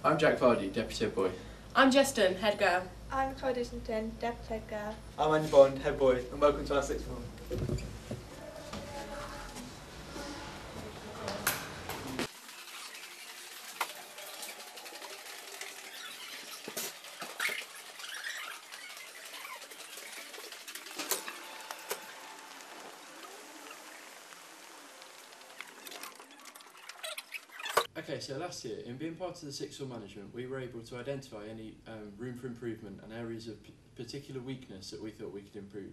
I'm Jack Vardy, Deputy Head Boy. I'm Justin, Head Girl. I'm Chloe Dishington, Deputy Head Girl. I'm Andy Bond, Head Boy, and welcome to our sixth form. Okay, so last year, in being part of the sixth form management, we were able to identify any room for improvement and areas of particular weakness that we thought we could improve.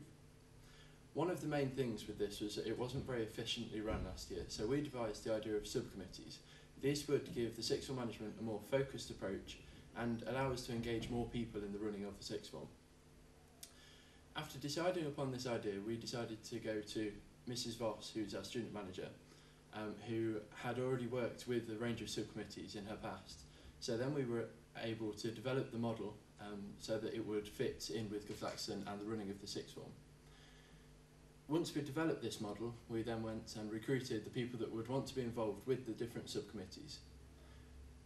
One of the main things with this was that it wasn't very efficiently run last year, so we devised the idea of subcommittees. This would give the sixth form management a more focused approach and allow us to engage more people in the running of the sixth form. After deciding upon this idea, we decided to go to Mrs. Voss, who's our student manager, who had already worked with a range of subcommittees in her past. So then we were able to develop the model so that it would fit in with Gaflaxton and the running of the sixth form. Once we developed this model, we then went and recruited the people that would want to be involved with the different subcommittees.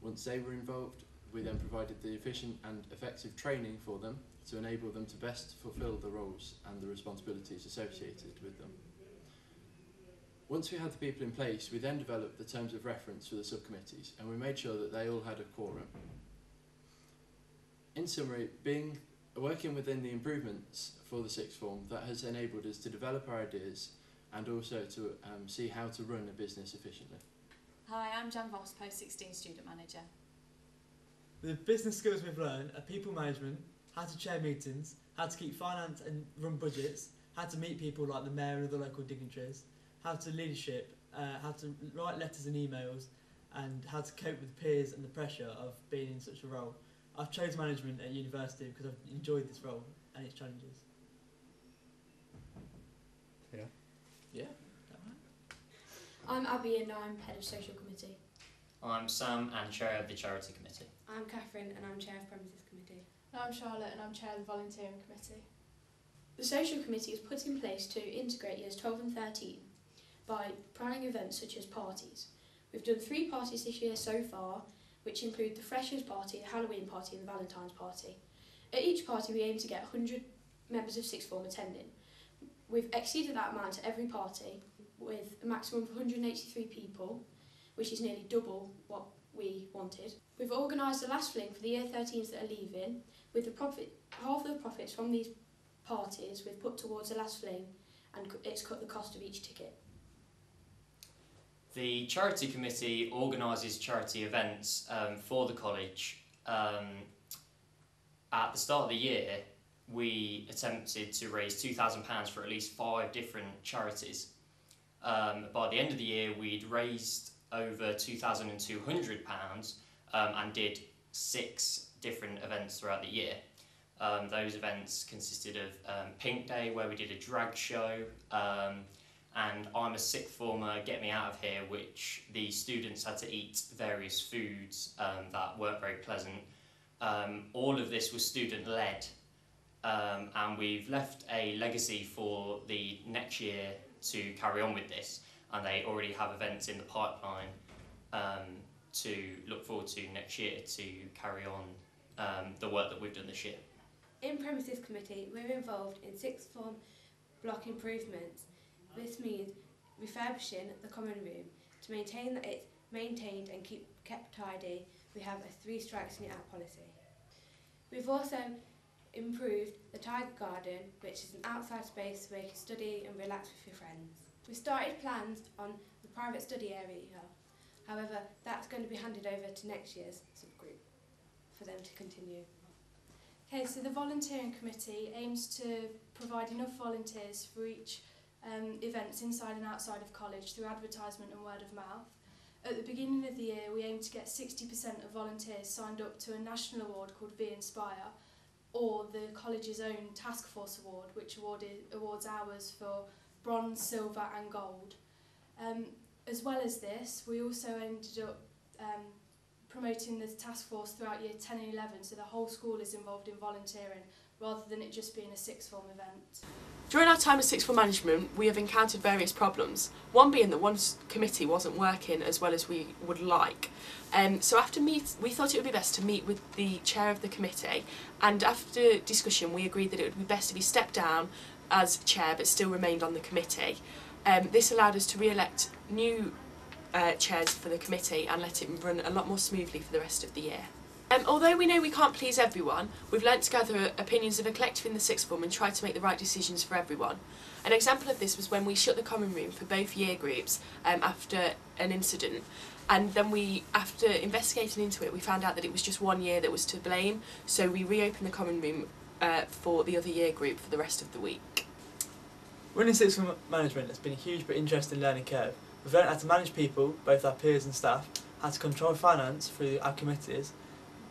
Once they were involved, we then provided the efficient and effective training for them to enable them to best fulfil the roles and the responsibilities associated with them. Once we had the people in place, we then developed the terms of reference for the subcommittees, and we made sure that they all had a quorum. In summary, working within the improvements for the sixth form, that has enabled us to develop our ideas and also to see how to run a business efficiently. Hi, I'm Jan Voss, Post 16 Student Manager. The business skills we've learned are people management, how to chair meetings, how to keep finance and run budgets, how to meet people like the mayor and other local dignitaries, how to leadership, how to write letters and emails, and how to cope with peers and the pressure of being in such a role. I've chosen management at university because I've enjoyed this role and its challenges. Yeah. I'm Abby and I'm Head of Social Committee. I'm Sam and Chair of the Charity Committee. I'm Catherine and I'm Chair of Premises Committee. And I'm Charlotte and I'm Chair of the Volunteering Committee. The Social Committee is put in place to integrate years 12 and 13 by planning events such as parties. We've done 3 parties this year so far, which include the Freshers' Party, the Halloween Party and the Valentine's Party. At each party we aim to get 100 members of sixth form attending. We've exceeded that amount at every party with a maximum of 183 people, which is nearly double what we wanted. We've organised a last fling for the year 13s that are leaving, with half of the profits from these parties we've put towards the last fling, and it's cut the cost of each ticket. The Charity Committee organises charity events for the college. At the start of the year, we attempted to raise £2,000 for at least 5 different charities. By the end of the year, we'd raised over £2,200 and did 6 different events throughout the year. Those events consisted of Pink Day, where we did a drag show, and I'm a sixth former, Get Me Out of Here, which the students had to eat various foods that weren't very pleasant. All of this was student-led, and we've left a legacy for the next year to carry on with this, and they already have events in the pipeline to look forward to next year to carry on the work that we've done this year. In Premises Committee, we're involved in sixth form block improvements. This means refurbishing the common room to maintain that it's maintained and kept tidy. We have a 3 strikes and you're out policy. We've also improved the Tiger Garden, which is an outside space where you can study and relax with your friends. We started plans on the private study area, however that's going to be handed over to next year's subgroup for them to continue. Okay, so the Volunteering Committee aims to provide enough volunteers for each events inside and outside of college through advertisement and word of mouth. At the beginning of the year, we aim to get 60% of volunteers signed up to a national award called Be Inspire, or the college's own Task Force Award, which awards hours for bronze, silver and gold. As well as this, we also ended up promoting the task force throughout year 10 and 11, so the whole school is involved in volunteering, rather than it just being a sixth form event. During our time as sixth form management, we have encountered various problems. One being that one committee wasn't working as well as we would like. So after we thought it would be best to meet with the chair of the committee, and after discussion we agreed that it would be best if he stepped down as chair but still remained on the committee. This allowed us to re-elect new chairs for the committee and let it run a lot more smoothly for the rest of the year. Although we know we can't please everyone, we've learnt to gather opinions of a collective in the sixth form and try to make the right decisions for everyone. An example of this was when we shut the common room for both year groups after an incident, and then after investigating into it, we found out that it was just one year that was to blame, so we reopened the common room for the other year group for the rest of the week. Running sixth form management has been a huge but interesting learning curve. We've learned how to manage people, both our peers and staff, how to control finance through our committees,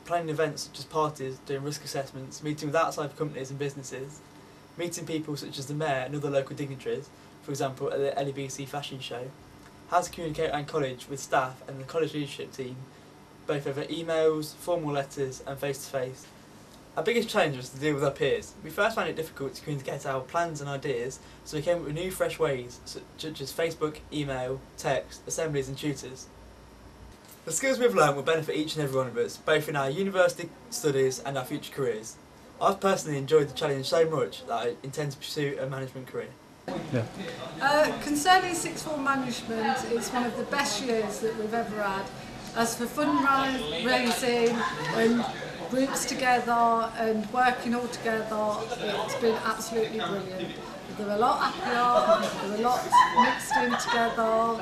planning events such as parties, doing risk assessments, meeting with outside companies and businesses, meeting people such as the Mayor and other local dignitaries, for example at the LEBC fashion show, how to communicate around college with staff and the college leadership team, both over emails, formal letters and face-to-face. Our biggest challenge was to deal with our peers. We first found it difficult to communicate our plans and ideas, so we came up with new fresh ways such as Facebook, email, text, assemblies and tutors. The skills we've learned will benefit each and every one of us, both in our university studies and our future careers. I've personally enjoyed the challenge so much that I intend to pursue a management career. Concerning sixth form management, it's one of the best years that we've ever had. As for fundraising and groups together and working all together, it's been absolutely brilliant. They're a lot happier, they're a lot mixed in together.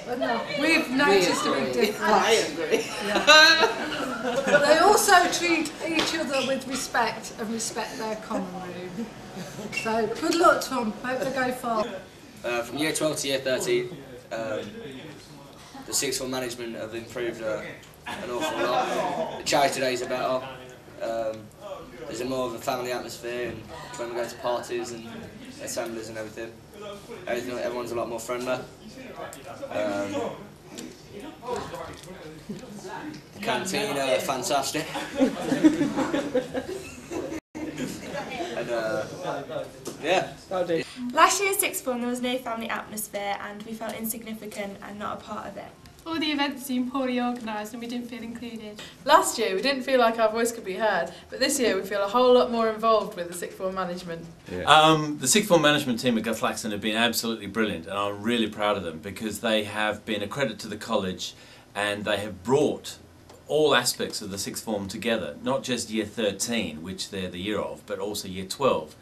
But no, we've noticed a big difference. I agree. Yeah. But they also treat each other with respect and respect their common room. So good luck to them, hope they go far. From year 12 to year 13, the sixth form management have improved an awful lot. The charity days are better. There's more of a family atmosphere, and when we go to parties and assemblies and everything, everyone's a lot more friendly. The canteen are fantastic. And yeah. Last year's sixth form there was no family atmosphere and we felt insignificant and not a part of it. All the events seemed poorly organised and we didn't feel included. Last year we didn't feel like our voice could be heard, but this year we feel a whole lot more involved with the sixth form management. Yeah. The sixth form management team at Guthlaxton have been absolutely brilliant, and I'm really proud of them because they have been a credit to the college and they have brought all aspects of the sixth form together, not just year 13, which they're the year of, but also year 12.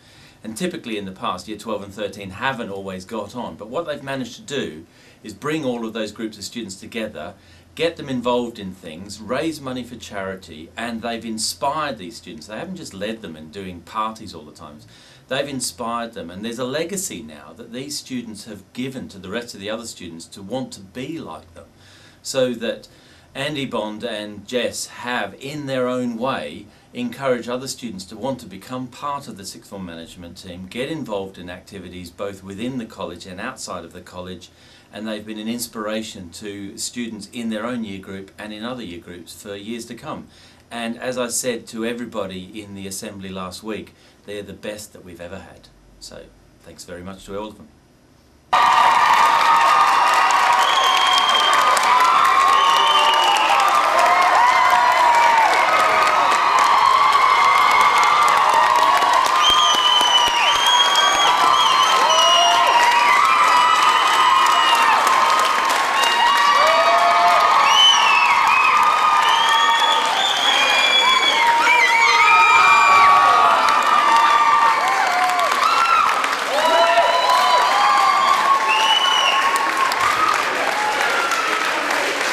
And typically in the past, year 12 and 13 haven't always got on, but what they've managed to do is bring all of those groups of students together, get them involved in things, raise money for charity, and they've inspired these students. They haven't just led them in doing parties all the time. They've inspired them, and there's a legacy now that these students have given to the rest of the other students to want to be like them. So that Andy Bond and Jess have, in their own way, encouraged other students to want to become part of the sixth form management team, get involved in activities both within the college and outside of the college, and they've been an inspiration to students in their own year group and in other year groups for years to come. And as I said to everybody in the assembly last week, they're the best that we've ever had. So thanks very much to all of them.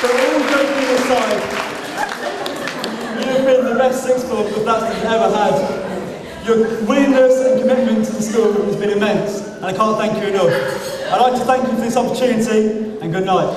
So all joking aside, you've been the best sixth form Guthlaxton ever had. Your willingness and commitment to the school has been immense, and I can't thank you enough. I'd like to thank you for this opportunity, and good night.